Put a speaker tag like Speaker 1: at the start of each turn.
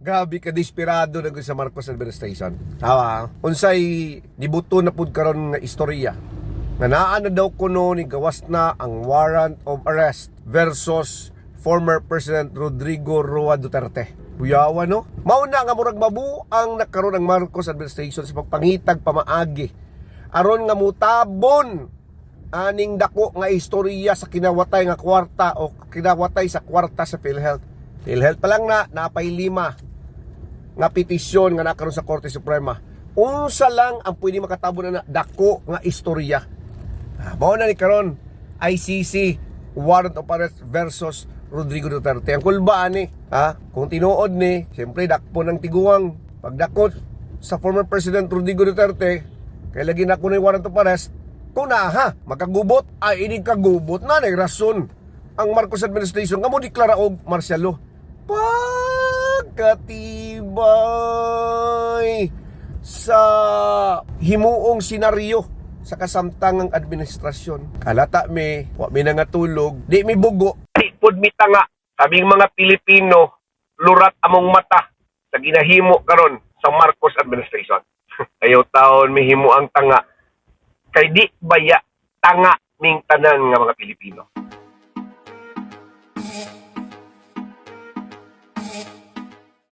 Speaker 1: Grabe ka desperado na sa Marcos administration. Tawa, unsay nibuto na pud karon nga istorya. Nga naa na daw kuno ni gawas na ang warrant of arrest versus former President Rodrigo Roa Duterte. Buyawa no? Mauna nga murag mabu ang nakaroon ang Marcos administration sa pagpangitag pamaagi. Aron nga mutabon aning dako nga istorya sa kinawatay nga kwarta o kinawatay sa kwarta sa PhilHealth. PhilHealth pa lang na napay 5 nga petisyon nga nakaroon sa Korte Suprema. Unsa lang ang pwede makatabo na dako nga istorya. Mao na ni karon ICC warrant of arrest versus Rodrigo Duterte. Ang kulbaan ni, kung tinuod ni, siyempre dakpo ng tiguang. Pagdakot sa former President Rodrigo Duterte, kaya lagi na ko na warrant of arrest, kung makagubot, ay ini kagubot na rason ang Marcos administration nga mo deklara og martial law. Pagkatibay sa himuong senaryo sa kasamtangang administrasyon. Kalata wa mi nangatulog, di mi bugo, di pud mi tanga. Kaming mga Pilipino, lurat among mata sa ginahimo karon sa Marcos administration. Ayaw taon mi himo ang tanga. Kay di baya tanga ming tanan nga mga Pilipino.